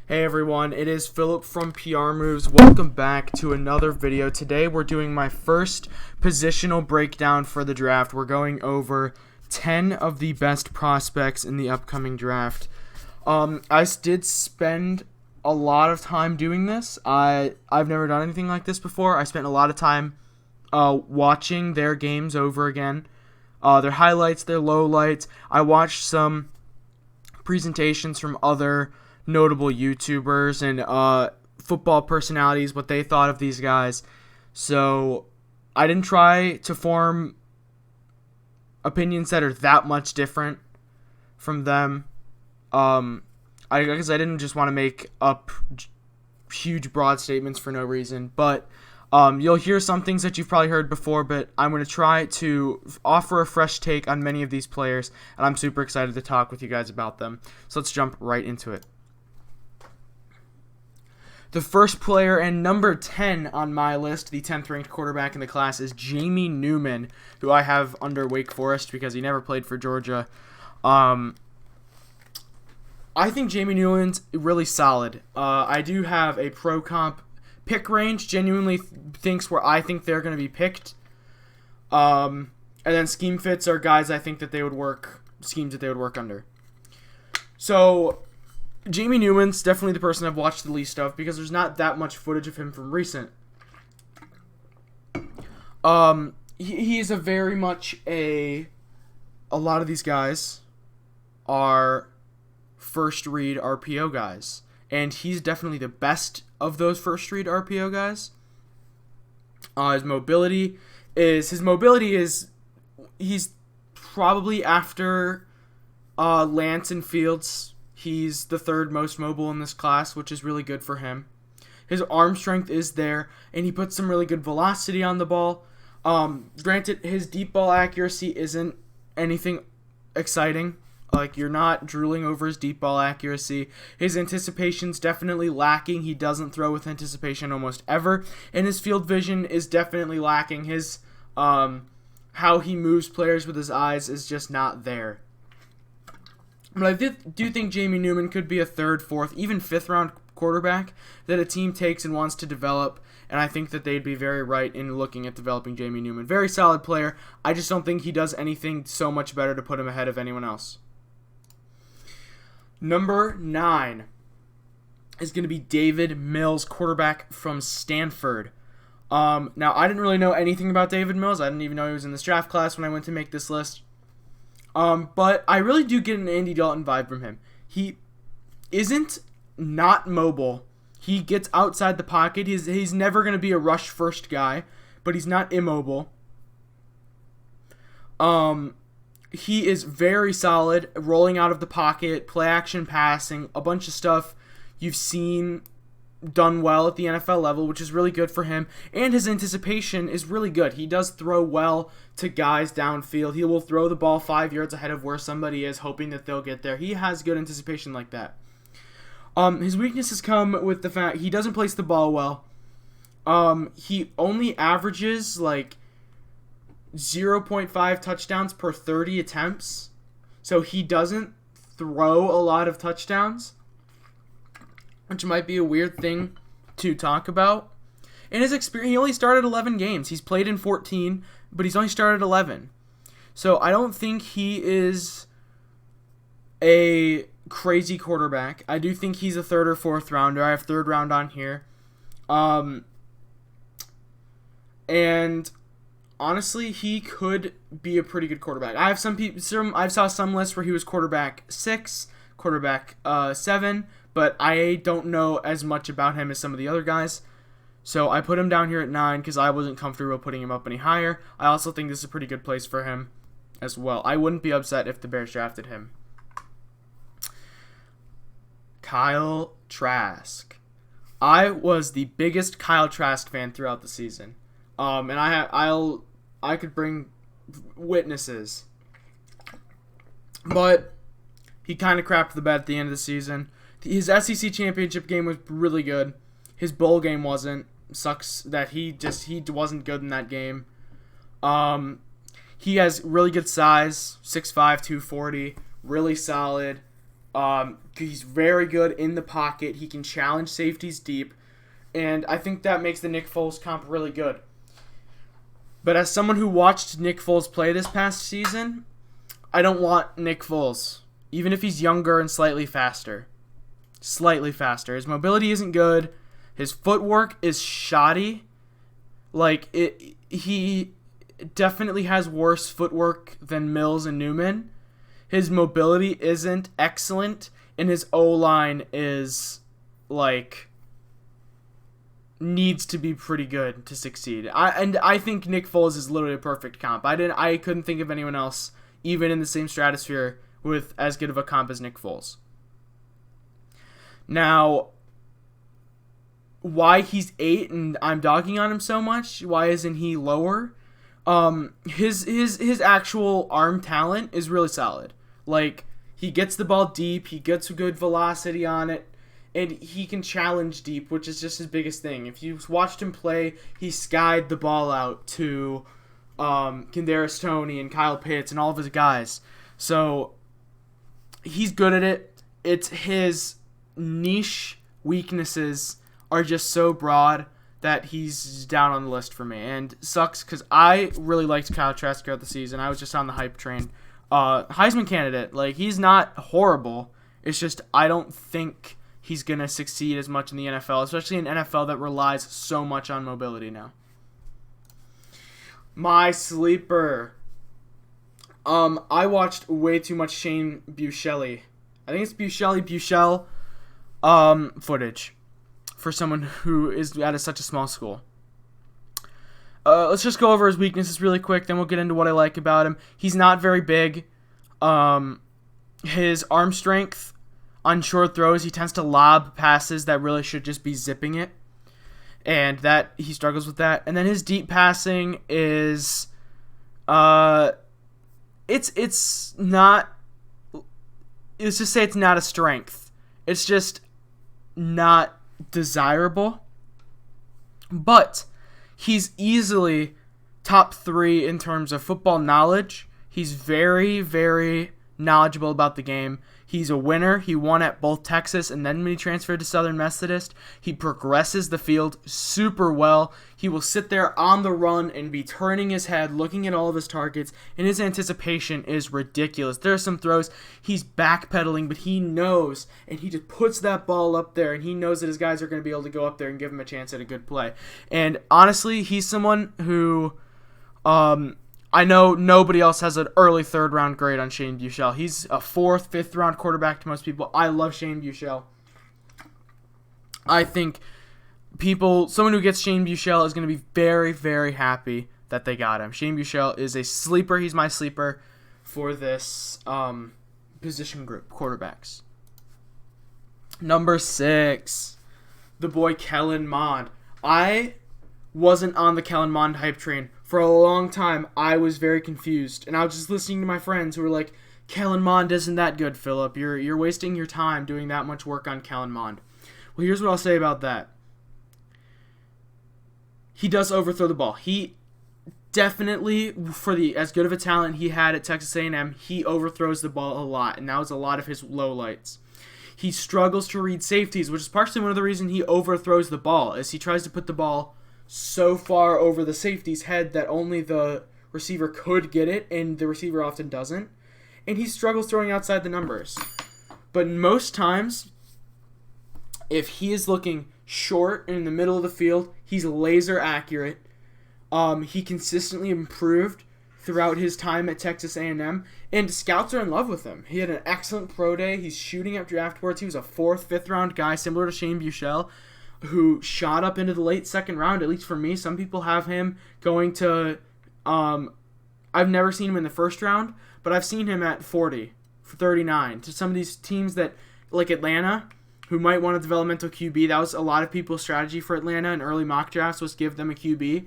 Hey everyone, it is Philip from PR Moves. Welcome back to another video. Today we're doing my first positional breakdown for the draft. We're going over 10 of the best prospects in the upcoming draft. I did spend a lot of time doing this. I've never done anything like this before. I spent a lot of time watching their games over again, their highlights, their lowlights. I watched some presentations from other notable YouTubers and football personalities, what they thought of these guys. So I didn't try to form opinions that are that much different from them. Because I didn't just want to make up huge broad statements for no reason. But you'll hear some things that you've probably heard before, but I'm going to try to offer a fresh take on many of these players, and I'm super excited to talk with you guys about them. So let's jump right into it. The first player and number 10 on my list, the 10th ranked quarterback in the class, is Jamie Newman, who I have under Wake Forest because he never played for Georgia. I think Jamie Newman's really solid. I do have a pro comp pick range, genuinely thinks where I think they're going to be picked. And then scheme fits are guys I think that they would work, schemes that they would work under. So Jamie Newman's definitely the person I've watched the least of because there's not that much footage of him from recent. He is a very much a lot of these guys are first read RPO guys, and he's definitely the best of those first read RPO guys. His mobility is he's probably after Lance and Fields. He's the third most mobile in this class, which is really good for him. His arm strength is there, and he puts some really good velocity on the ball. Granted, his deep ball accuracy isn't anything exciting. Like, you're not drooling over his deep ball accuracy. His anticipation's definitely lacking. He doesn't throw with anticipation almost ever. And his field vision is definitely lacking. His how he moves players with his eyes is just not there. But I do think Jamie Newman could be a third, fourth, even fifth round quarterback that a team takes and wants to develop. And I think that they'd be very right in looking at developing Jamie Newman. Very solid player. I just don't think he does anything so much better to put him ahead of anyone else. Number 9 is going to be David Mills, quarterback from Stanford. Now, I didn't really know anything about David Mills. I didn't even know he was in this draft class when I went to make this list. But I really do get an Andy Dalton vibe from him. He isn't not mobile. He gets outside the pocket. He's never going to be a rush first guy, but he's not immobile. He is very solid, rolling out of the pocket, play action passing, a bunch of stuff you've seen done well at the NFL level, which is really good for him. And his anticipation is really good. He does throw well to guys downfield. He will throw the ball 5 yards ahead of where somebody is, hoping that they'll get there. He has good anticipation like that. His weaknesses come with the fact he doesn't place the ball well. He only averages like 0.5 touchdowns per 30 attempts. So he doesn't throw a lot of touchdowns, which might be a weird thing to talk about. In his experience, he only started 11 games. He's played in 14, but he's only started 11. So I don't think he is a crazy quarterback. I do think he's a third or fourth rounder. I have third round on here. And honestly, he could be a pretty good quarterback. I have I saw some lists where he was quarterback 6, quarterback 7, but I don't know as much about him as some of the other guys. So I put him down here at 9 because I wasn't comfortable putting him up any higher. I also think this is a pretty good place for him as well. I wouldn't be upset if the Bears drafted him. Kyle Trask. I was the biggest Kyle Trask fan throughout the season. And I could bring witnesses. But he kind of crapped the bed at the end of the season. His SEC championship game was really good. His bowl game wasn't. Sucks that he wasn't good in that game. He has really good size, 6'5", 240, really solid. He's very good in the pocket. He can challenge safeties deep. And I think that makes the Nick Foles comp really good. But as someone who watched Nick Foles play this past season, I don't want Nick Foles, even if he's younger and slightly faster. Slightly faster. His mobility isn't good. His footwork is shoddy. He definitely has worse footwork than Mills and Newman. His mobility isn't excellent, and his O-line is, needs to be pretty good to succeed. I think Nick Foles is literally a perfect comp. I couldn't think of anyone else, even in the same stratosphere, with as good of a comp as Nick Foles. Now, why he's 8 and I'm dogging on him so much? Why isn't he lower? His actual arm talent is really solid. He gets the ball deep, he gets a good velocity on it, and he can challenge deep, which is just his biggest thing. If you watched him play, he skied the ball out to Kadarius Toney and Kyle Pitts and all of his guys. So he's good at it. It's his niche weaknesses are just so broad that he's down on the list for me. And sucks because I really liked Kyle Trask throughout the season. I was just on the hype train. Heisman candidate. He's not horrible. It's just I don't think he's going to succeed as much in the NFL, especially in NFL that relies so much on mobility now. My sleeper. I watched way too much Shane Buechel. I think it's Buechel footage for someone who is at such a small school. Let's just go over his weaknesses really quick, then we'll get into what I like about him. He's not very big. His arm strength on short throws, he tends to lob passes that really should just be zipping it. And that he struggles with that. And then his deep passing is it's not, let's just say it's not a strength. It's just not desirable. But he's easily top 3 in terms of football knowledge. He's very, very knowledgeable about the game. He's a winner. He won at both Texas and then when he transferred to Southern Methodist. He progresses the field super well. He will sit there on the run and be turning his head, looking at all of his targets, and his anticipation is ridiculous. There are some throws he's backpedaling, but he knows, and he just puts that ball up there, and he knows that his guys are going to be able to go up there and give him a chance at a good play. And honestly, he's someone who I know nobody else has an early 3rd round grade on Shane Buechel. He's a 4th, 5th round quarterback to most people. I love Shane Buechel. I think someone who gets Shane Buechel is going to be very, very happy that they got him. Shane Buechel is a sleeper. He's my sleeper for this position group, quarterbacks. Number 6, the boy Kellen Mond. I wasn't on the Kellen Mond hype train. For a long time, I was very confused, and I was just listening to my friends who were like, Kellen Mond isn't that good, Philip. You're wasting your time doing that much work on Kellen Mond. Well, here's what I'll say about that. He does overthrow the ball. He definitely, for as good of a talent he had at Texas A&M, he overthrows the ball a lot, and that was a lot of his lowlights. He struggles to read safeties, which is partially one of the reasons he overthrows the ball, is he tries to put the ball so far over the safety's head that only the receiver could get it, and the receiver often doesn't. And he struggles throwing outside the numbers. But most times, if he is looking short in the middle of the field, he's laser accurate. He consistently improved throughout his time at Texas A&M, and scouts are in love with him. He had an excellent pro day. He's shooting up draft boards. He was a 4th, 5th round guy, similar to Shane Buechel, who shot up into the late 2nd round, at least for me. Some people have him going to, I've never seen him in the 1st round, but I've seen him at 40, 39. To some of these teams that, like Atlanta, who might want a developmental QB, that was a lot of people's strategy for Atlanta in early mock drafts, was give them a QB.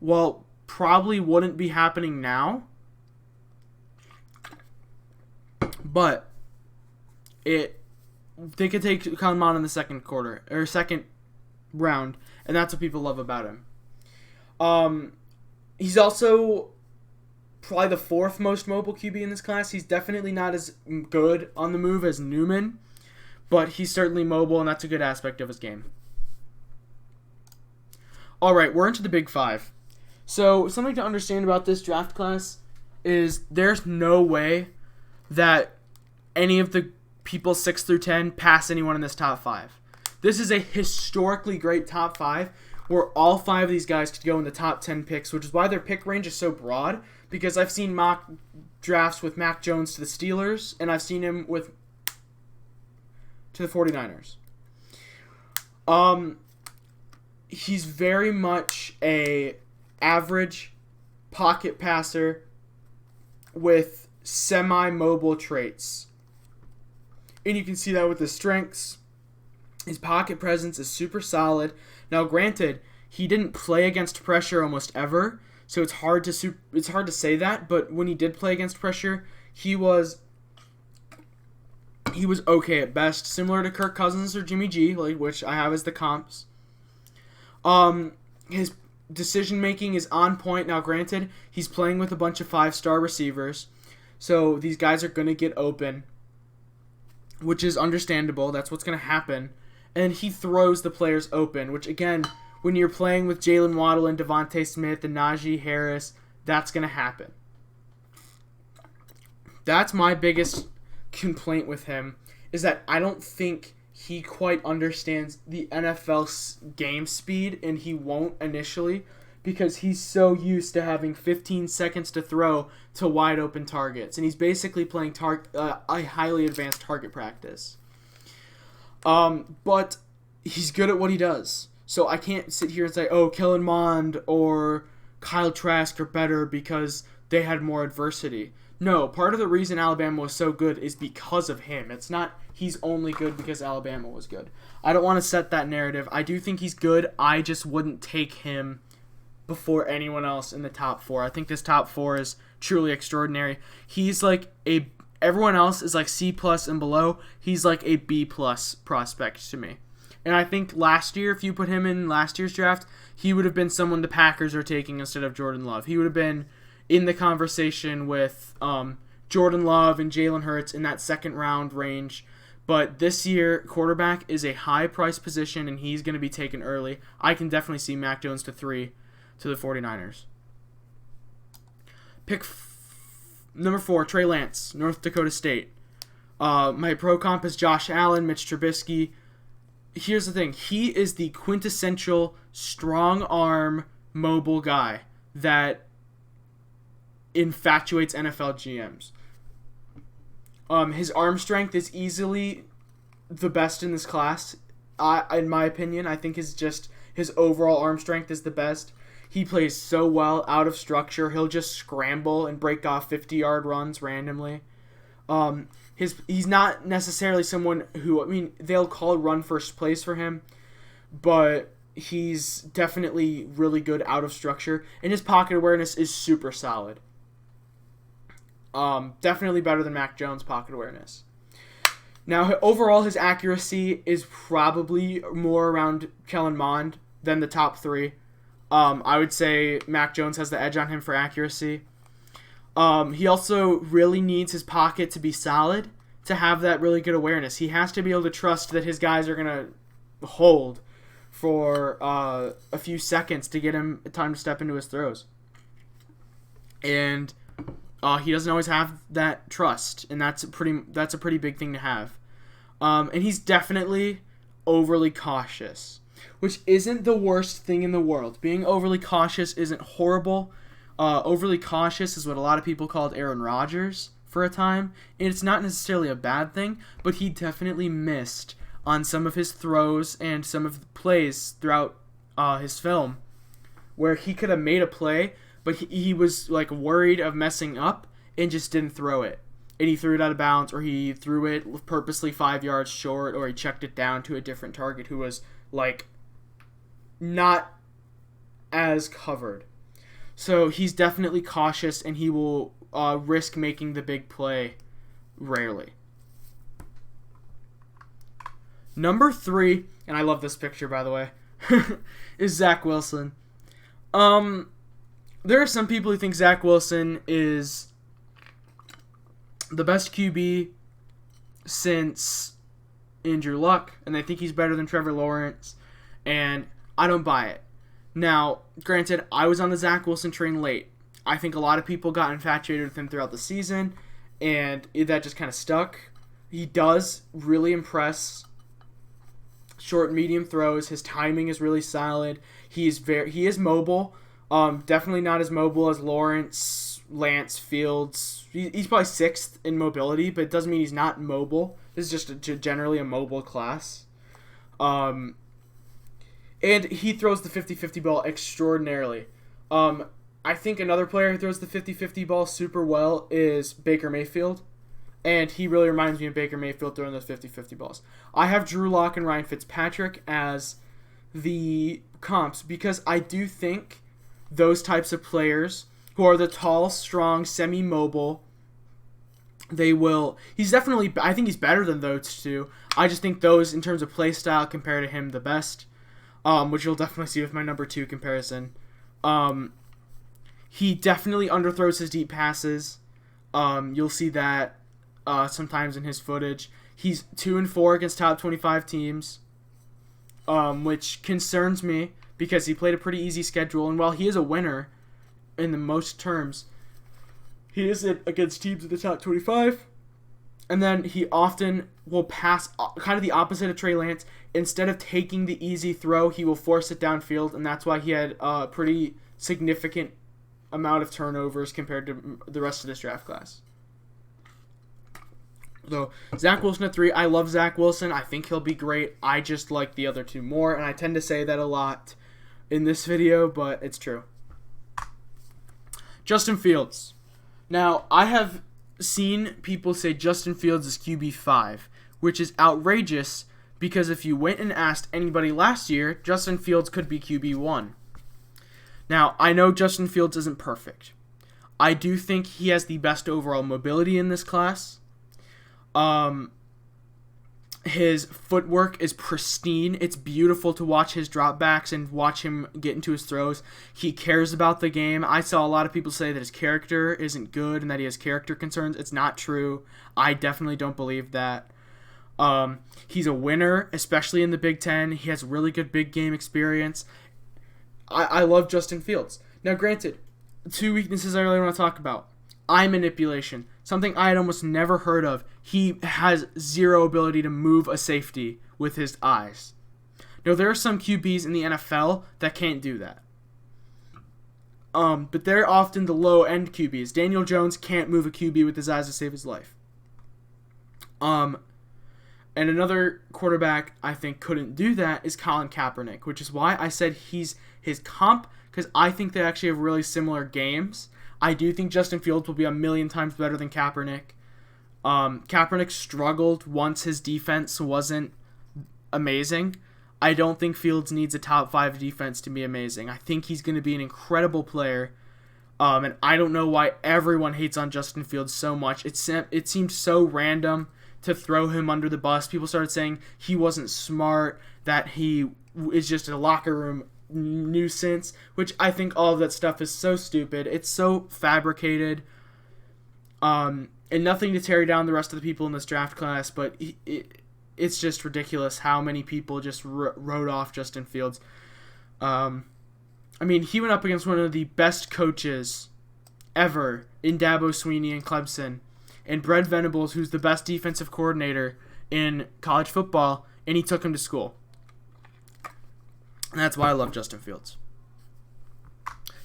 Well, probably wouldn't be happening now, but they could take Kellen Mond in the 2nd quarter, or 2nd round, and that's what people love about him. He's also probably the 4th most mobile QB in this class. He's definitely not as good on the move as Newman, but he's certainly mobile, and that's a good aspect of his game. All right, we're into the Big Five. So something to understand about this draft class is there's no way that any of the people 6 through 10 pass anyone in this top 5. This is a historically great top 5 where all 5 of these guys could go in the top 10 picks, which is why their pick range is so broad, because I've seen mock drafts with Mac Jones to the Steelers, and I've seen him to the 49ers. He's very much a average pocket passer with semi-mobile traits. And you can see that with his strengths. His pocket presence is super solid. Now, granted, he didn't play against pressure almost ever, so it's hard to say that. But when he did play against pressure, he was okay at best, similar to Kirk Cousins or Jimmy G, which I have as the comps. His decision making is on point. Now, granted, he's playing with a bunch of 5-star receivers, so these guys are going to get open, which is understandable. That's what's going to happen. And he throws the players open, which, again, when you're playing with Jalen Waddle and Devontae Smith and Najee Harris, that's going to happen. That's my biggest complaint with him, is that I don't think he quite understands the NFL game speed, and he won't initially, because he's so used to having 15 seconds to throw to wide open targets, and he's basically playing a highly advanced target practice. But he's good at what he does, so I can't sit here and say, oh, Kellen Mond or Kyle Trask are better because they had more adversity. No, part of the reason Alabama was so good is because of him. It's not he's only good because Alabama was good. I don't want to set that narrative. I do think he's good. I just wouldn't take him before anyone else in the top 4. I think this top 4 is truly extraordinary. He's like everyone else is like C+ and below. He's like a B+ prospect to me. And I think last year, if you put him in last year's draft, he would have been someone the Packers are taking instead of Jordan Love. He would have been in the conversation with Jordan Love and Jalen Hurts in that second round range. But this year, quarterback is a high price position, and he's going to be taken early. I can definitely see Mac Jones to 3 to the 49ers. Pick number 4, Trey Lance, North Dakota State. My pro comp is Josh Allen, Mitch Trubisky. Here's the thing. He is the quintessential strong arm mobile guy that infatuates NFL GMs. His arm strength is easily the best in this class. In my opinion, I think his overall arm strength is the best. He plays so well out of structure. He'll just scramble and break off 50-yard runs randomly. He's not necessarily someone who, they'll call run first plays for him, but he's definitely really good out of structure, and his pocket awareness is super solid. Definitely better than Mac Jones' pocket awareness. Now, overall, his accuracy is probably more around Kellen Mond than the top 3. I would say Mac Jones has the edge on him for accuracy. He also really needs his pocket to be solid to have that really good awareness. He has to be able to trust that his guys are going to hold for a few seconds to get him time to step into his throws. And he doesn't always have that trust, and that's a pretty big thing to have. And he's definitely overly cautious, which isn't the worst thing in the world. Being overly cautious isn't horrible. Overly cautious is what a lot of people called Aaron Rodgers for a time, and it's not necessarily a bad thing, but he definitely missed on some of his throws and some of the plays throughout his film where he could have made a play, but he was like worried of messing up and just didn't throw it. And he threw it out of bounds, or he threw it purposely 5 yards short, or he checked it down to a different target who was like not as covered. So he's definitely cautious, and he will risk making the big play rarely. Number 3, and I love this picture by the way, is Zack Wilson. The there are some people who think Zack Wilson is the best QB since Andrew Luck, and they think he's better than Trevor Lawrence, and I don't buy it. Now, granted, I was on the Zack Wilson train late. I think a lot of people got infatuated with him throughout the season, and that just kind of stuck. He does really impress short and medium throws. His timing is really solid. He is mobile. Definitely not as mobile as Lance, Fields. He's probably 6th in mobility, but it doesn't mean he's not mobile. This is just generally a mobile class. And he throws the 50-50 ball extraordinarily. I think another player who throws the 50-50 ball super well is Baker Mayfield. And he really reminds me of Baker Mayfield throwing those 50-50 balls. I have Drew Lock and Ryan Fitzpatrick as the comps because I do think those types of players who are the tall, strong, semi-mobile, he's definitely, I think he's better than those two. I just think those, in terms of play style, compare to him the best, which you'll definitely see with my number 2 comparison. He definitely underthrows his deep passes. You'll see that sometimes in his footage. He's 2-4 against top 25 teams, which concerns me because he played a pretty easy schedule. And while he is a winner in the most terms, he isn't against teams in the top 25. And then he often will pass kind of the opposite of Trey Lance. Instead of taking the easy throw, he will force it downfield, and that's why he had a pretty significant amount of turnovers compared to the rest of this draft class. So, Zack Wilson at 3. I love Zack Wilson. I think he'll be great. I just like the other two more, and I tend to say that a lot in this video, but it's true. Justin Fields. Now, I have seen people say Justin Fields is QB5, which is outrageous because if you went and asked anybody last year, Justin Fields could be QB1. Now, I know Justin Fields isn't perfect. I do think he has the best overall mobility in this class. His footwork is pristine. It's beautiful to watch his dropbacks and watch him get into his throws. He cares about the game. I saw a lot of people say that his character isn't good and that he has character concerns. It's not true. I definitely don't believe that. He's a winner, especially in the Big Ten. He has really good big game experience. I love Justin Fields. Now, granted, 2 weaknesses I really want to talk about. Eye manipulation, something I had almost never heard of. He has zero ability to move a safety with his eyes. Now, there are some QBs in the NFL that can't do that. But they're often the low-end QBs. Daniel Jones can't move a QB with his eyes to save his life. And another quarterback I think couldn't do that is Colin Kaepernick, which is why I said he's his comp, because I think they actually have really similar games. I do think Justin Fields will be a million times better than Kaepernick. Kaepernick struggled once his defense wasn't amazing. I don't think Fields needs a top 5 defense to be amazing. I think he's going to be an incredible player. And I don't know why everyone hates on Justin Fields so much. It seemed so random to throw him under the bus. People started saying he wasn't smart, that he is just a locker room nuisance, which I think all of that stuff is so stupid. It's so fabricated, and nothing to tear down the rest of the people in this draft class, but it's just ridiculous how many people just wrote off Justin Fields. I mean, he went up against one of the best coaches ever in Dabo Swinney and Clemson, and Brent Venables, who's the best defensive coordinator in college football, and he took him to school. And that's why I love Justin Fields.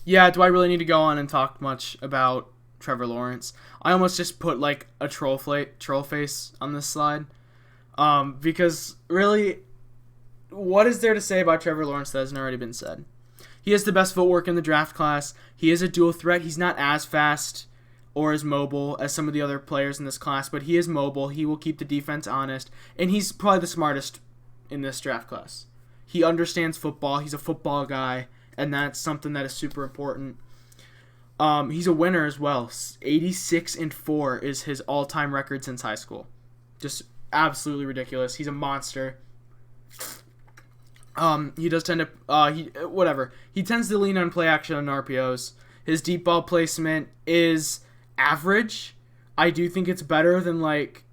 Yeah, do I really need to go on and talk much about Trevor Lawrence? I almost just put like a troll face on this slide. Because really, what is there to say about Trevor Lawrence that hasn't already been said? He has the best footwork in the draft class. He is a dual threat. He's not as fast or as mobile as some of the other players in this class, but he is mobile. He will keep the defense honest. And he's probably the smartest in this draft class. He understands football. He's a football guy, and that's something that is super important. He's a winner as well. 86-4 is his all-time record since high school. Just absolutely ridiculous. He's a monster. He does tend to He tends to lean on play action and RPOs. His deep ball placement is average. I do think it's better than like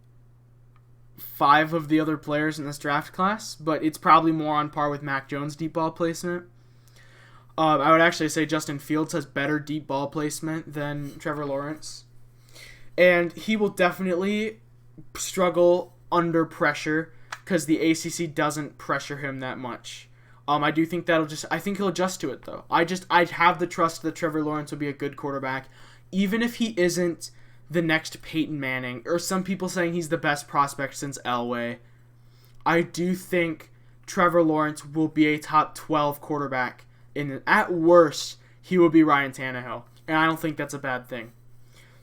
5 of the other players in this draft class, but it's probably more on par with Mac Jones' deep ball placement. I would actually say Justin Fields has better deep ball placement than Trevor Lawrence. And he will definitely struggle under pressure because the ACC doesn't pressure him that much. I do think I think he'll adjust to it though. I have the trust that Trevor Lawrence will be a good quarterback, even if he isn't the next Peyton Manning, or some people saying he's the best prospect since Elway. I do think Trevor Lawrence will be a top 12 quarterback. At worst, he will be Ryan Tannehill, and I don't think that's a bad thing.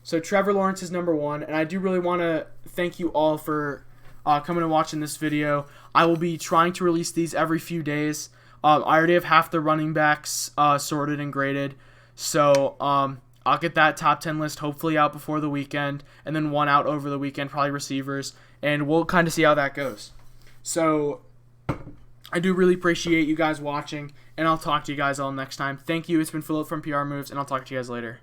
So Trevor Lawrence is number 1, and I do really want to thank you all for coming and watching this video. I will be trying to release these every few days. I already have half the running backs sorted and graded, so I'll get that top 10 list hopefully out before the weekend, and then one out over the weekend, probably receivers, and we'll kind of see how that goes. So I do really appreciate you guys watching, and I'll talk to you guys all next time. Thank you. It's been Philip from PR Moves, and I'll talk to you guys later.